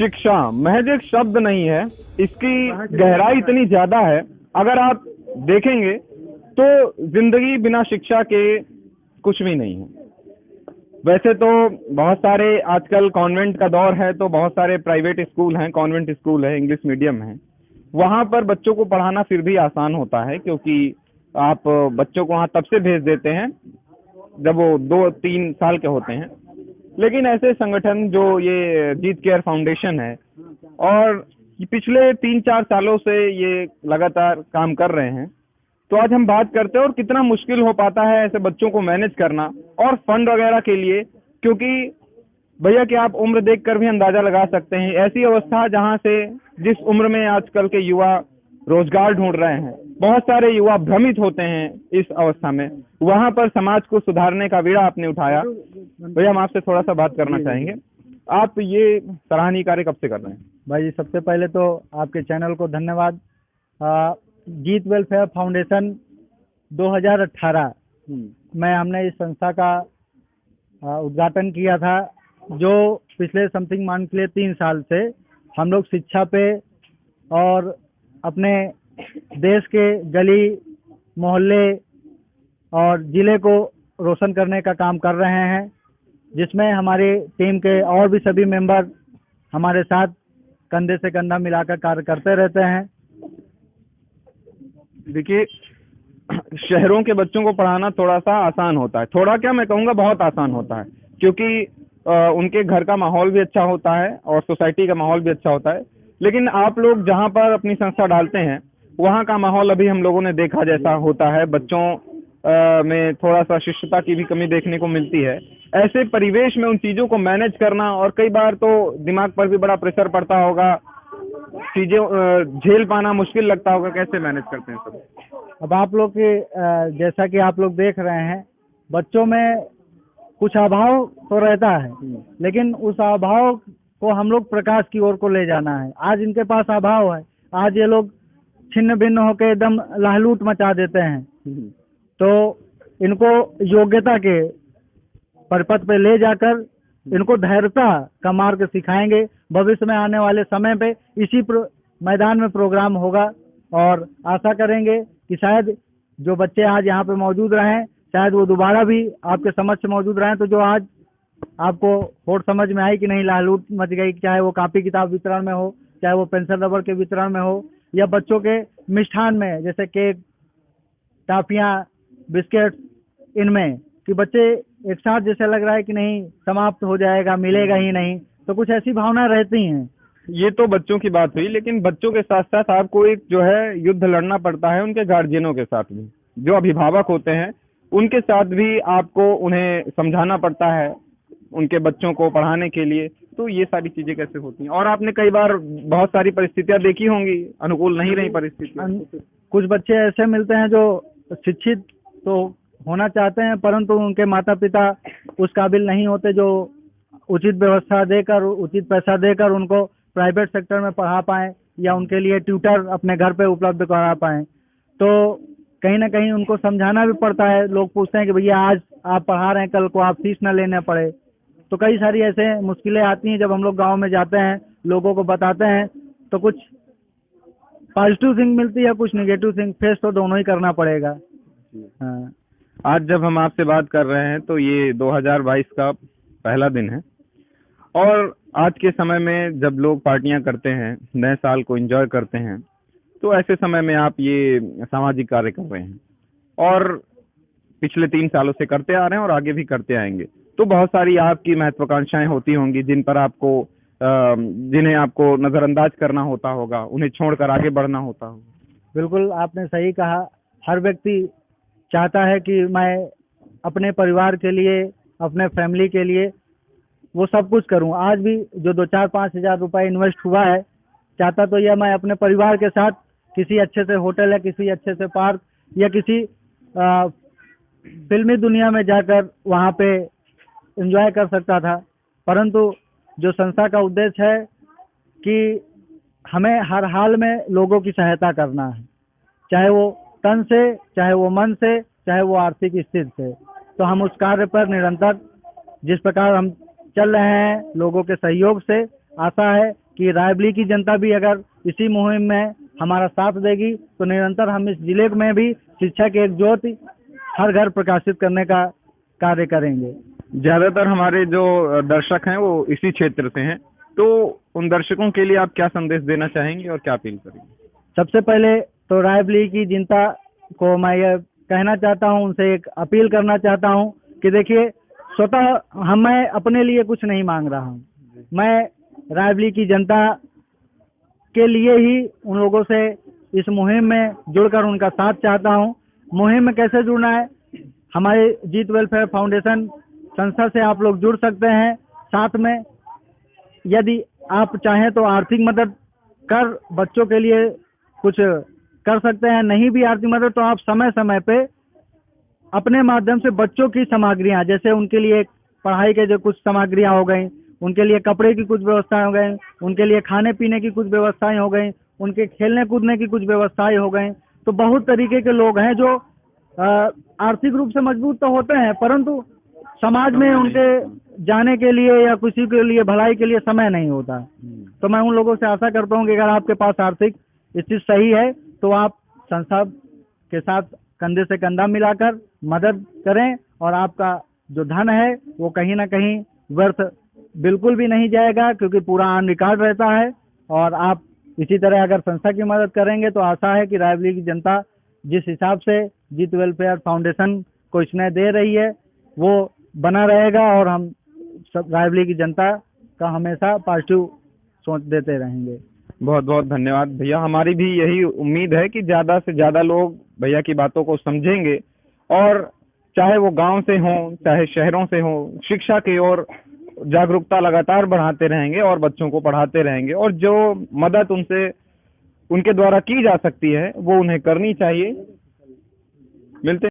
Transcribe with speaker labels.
Speaker 1: शिक्षा महज एक शब्द नहीं है, इसकी गहराई इतनी ज्यादा है। अगर आप देखेंगे तो जिंदगी बिना शिक्षा के कुछ भी नहीं है। वैसे तो बहुत सारे आजकल कॉन्वेंट का दौर है, तो बहुत सारे प्राइवेट स्कूल हैं, कॉन्वेंट स्कूल है, इंग्लिश मीडियम है, वहां पर बच्चों को पढ़ाना फिर भी आसान होता है, क्योंकि आप बच्चों को वहां तब से भेज देते हैं जब वो 2-3 साल के होते हैं। लेकिन ऐसे संगठन जो ये जीत केयर फाउंडेशन है, और पिछले 3-4 सालों से ये लगातार काम कर रहे हैं, तो आज हम बात करते हैं और कितना मुश्किल हो पाता है ऐसे बच्चों को मैनेज करना और फंड वगैरह के लिए। क्योंकि भैया कि आप उम्र देखकर भी अंदाजा लगा सकते हैं, ऐसी अवस्था जहां से जिस उम्र में आजकल के युवा रोजगार ढूंढ रहे हैं, बहुत सारे युवा भ्रमित होते हैं इस अवस्था में, वहां पर समाज को सुधारने का बीड़ा आपने उठाया। भैया हम आपसे थोड़ा सा बात करना चाहेंगे, आप ये सराहनीय कार्य कब से कर रहे हैं?
Speaker 2: भाई जी, सबसे पहले तो आपके चैनल को धन्यवाद। जीत वेलफेयर फाउंडेशन 2018 में हमने इस संस्था का उद्घाटन किया था, जो पिछले समथिंग मान के लिए 3 साल से हम लोग शिक्षा पे और अपने देश के गली मोहल्ले और ज़िले को रोशन करने का काम कर रहे हैं, जिसमें हमारी टीम के और भी सभी मेंबर हमारे साथ कंधे से कंधा मिलाकर कार्य करते रहते हैं।
Speaker 1: देखिए, शहरों के बच्चों को पढ़ाना थोड़ा सा आसान होता है, थोड़ा क्या मैं कहूँगा बहुत आसान होता है, क्योंकि उनके घर का माहौल भी अच्छा होता है और सोसाइटी का माहौल भी अच्छा होता है। लेकिन आप लोग जहाँ पर अपनी संस्था डालते हैं, वहाँ का माहौल अभी हम लोगों ने देखा जैसा होता है, बच्चों में थोड़ा सा शिष्टता की भी कमी देखने को मिलती है। ऐसे परिवेश में उन चीज़ों को मैनेज करना, और कई बार तो दिमाग पर भी बड़ा प्रेशर पड़ता होगा, चीज़ें झेल पाना मुश्किल लगता होगा, कैसे मैनेज करते हैं सब?
Speaker 2: अब आप लोग के जैसा कि आप लोग देख रहे हैं, बच्चों में कुछ अभाव तो रहता है, लेकिन उस अभाव को हम लोग प्रकाश की ओर को ले जाना है। आज इनके पास अभाव है, आज ये लोग छिन्न भिन्न होकर एकदम लहलूट मचा देते हैं, तो इनको योग्यता के परिपथ पे ले जाकर इनको धैर्यता का मार्ग सिखाएंगे। भविष्य में आने वाले समय पे इसी मैदान में प्रोग्राम होगा, और आशा करेंगे कि शायद जो बच्चे आज यहाँ पे मौजूद रहें, शायद वो दोबारा भी आपके समक्ष मौजूद रहें। तो जो आज आपको होड़ समझ में आई कि नहीं लहलूट मच गई, चाहे वो कॉपी किताब वितरण में हो, चाहे वो पेंसिल रबड़ के वितरण में हो, या बच्चों के मिष्ठान में जैसे केक, टाफियाँ, बिस्किट, इनमें कि बच्चे एक साथ जैसे लग रहा है कि नहीं समाप्त हो जाएगा, मिलेगा ही नहीं, तो कुछ ऐसी भावना रहती हैं।
Speaker 1: ये तो बच्चों की बात हुई, लेकिन बच्चों के साथ साथ आपको एक जो है युद्ध लड़ना पड़ता है उनके गार्जियनों के साथ भी, जो अभिभावक होते हैं उनके साथ भी आपको उन्हें समझाना पड़ता है उनके बच्चों को पढ़ाने के लिए। तो ये सारी चीजें कैसे होती हैं? और आपने कई बार बहुत सारी परिस्थितियां देखी होंगी, अनुकूल नहीं रही परिस्थितियां।
Speaker 2: कुछ बच्चे ऐसे मिलते हैं जो शिक्षित तो होना चाहते हैं, परंतु उनके माता पिता उस काबिल नहीं होते जो उचित व्यवस्था देकर, उचित पैसा देकर उनको प्राइवेट सेक्टर में पढ़ा पाएँ या उनके लिए ट्यूटर अपने घर पे उपलब्ध करा पाएँ। तो कहीं ना कहीं उनको समझाना भी पड़ता है। लोग पूछते हैं कि भैया आज आप पढ़ा रहे हैं, कल को आप फीस ना लेने पड़े। तो कई सारी ऐसे मुश्किलें आती हैं। जब हम लोग गांव में जाते हैं, लोगों को बताते हैं, तो कुछ पॉजिटिव थिंग मिलती है, कुछ नेगेटिव थिंग, फेस तो दोनों ही करना पड़ेगा। हाँ।
Speaker 1: आज जब हम आपसे बात कर रहे हैं तो ये 2022 का पहला दिन है, और आज के समय में जब लोग पार्टियां करते हैं, नए साल को एंजॉय करते हैं, तो ऐसे समय में आप ये सामाजिक कार्य कर रहे हैं और पिछले 3 सालों से करते आ रहे हैं और आगे भी करते आएंगे। तो बहुत सारी आपकी महत्वाकांक्षाएं होती होंगी जिन पर आपको जिन्हें आपको नजरअंदाज करना होता होगा, उन्हें छोड़कर आगे बढ़ना होता होगा।
Speaker 2: बिल्कुल आपने सही कहा। हर व्यक्ति चाहता है कि मैं अपने परिवार के लिए, अपने फैमिली के लिए वो सब कुछ करूं। आज भी जो 2-4-5 हज़ार रुपये इन्वेस्ट हुआ है, चाहता तो यह मैं अपने परिवार के साथ किसी अच्छे से होटल या किसी अच्छे से पार्क या किसी फिल्मी दुनिया में जाकर वहाँ पे एंजॉय कर सकता था। परंतु जो संस्था का उद्देश्य है कि हमें हर हाल में लोगों की सहायता करना है, चाहे वो तन से, चाहे वो मन से, चाहे वो आर्थिक स्थिति से। तो हम उस कार्य पर निरंतर जिस प्रकार हम चल रहे हैं लोगों के सहयोग से, आशा है कि रायबली की जनता भी अगर इसी मुहिम में हमारा साथ देगी तो निरंतर हम इस जिले में भी शिक्षा की एक ज्योति हर घर प्रकाशित करने का कार्य करेंगे।
Speaker 1: ज्यादातर हमारे जो दर्शक हैं वो इसी क्षेत्र से हैं, तो उन दर्शकों के लिए आप क्या संदेश देना चाहेंगे और क्या अपील करेंगे?
Speaker 2: सबसे पहले तो रायबली की जनता को मैं ये कहना चाहता हूँ, उनसे एक अपील करना चाहता हूँ कि देखिए, स्वतः मैं अपने लिए कुछ नहीं मांग रहा हूँ, मैं रायबली की जनता के लिए ही उन लोगों से इस मुहिम में जुड़कर उनका साथ चाहता हूँ। मुहिम में कैसे जुड़ना है? हमारे जीत वेलफेयर फाउंडेशन संस्था से आप लोग जुड़ सकते हैं। साथ में यदि आप चाहें तो आर्थिक मदद कर बच्चों के लिए कुछ कर सकते हैं। नहीं भी आर्थिक मदद तो आप समय समय पे अपने माध्यम से बच्चों की सामग्रियां, जैसे उनके लिए पढ़ाई के जो कुछ सामग्रियां हो गई, उनके लिए कपड़े की कुछ व्यवस्थाएं हो गई, उनके लिए खाने पीने की कुछ व्यवस्थाएं हो गई, उनके खेलने कूदने की कुछ व्यवस्थाएं हो गई। तो बहुत तरीके के लोग हैं जो आर्थिक रूप से मजबूत तो होते हैं, परंतु समाज में उनके जाने के लिए या किसी के लिए भलाई के लिए समय नहीं होता। तो मैं उन लोगों से आशा करता हूँ कि अगर आपके पास आर्थिक स्थिति सही है तो आप संस्था के साथ कंधे से कंधा मिलाकर मदद करें और आपका जो धन है वो कहीं ना कहीं व्यर्थ बिल्कुल भी नहीं जाएगा, क्योंकि पूरा ऑन रिकॉर्ड रहता है। और आप इसी तरह अगर संस्था की मदद करेंगे तो आशा है कि रायबली की जनता जिस हिसाब से जीत वेलफेयर फाउंडेशन को स्नेह दे रही है वो बना रहेगा और हम सब रायबली की जनता का हमेशा पॉजिटिव सोच देते रहेंगे।
Speaker 1: बहुत बहुत धन्यवाद भैया। हमारी भी यही उम्मीद है कि ज़्यादा से ज़्यादा लोग भैया की बातों को समझेंगे और चाहे वो गांव से हों चाहे शहरों से हों, शिक्षा की ओर जागरूकता लगातार बढ़ाते रहेंगे और बच्चों को पढ़ाते रहेंगे और जो मदद उनसे उनके द्वारा की जा सकती है वो उन्हें करनी चाहिए। मिलते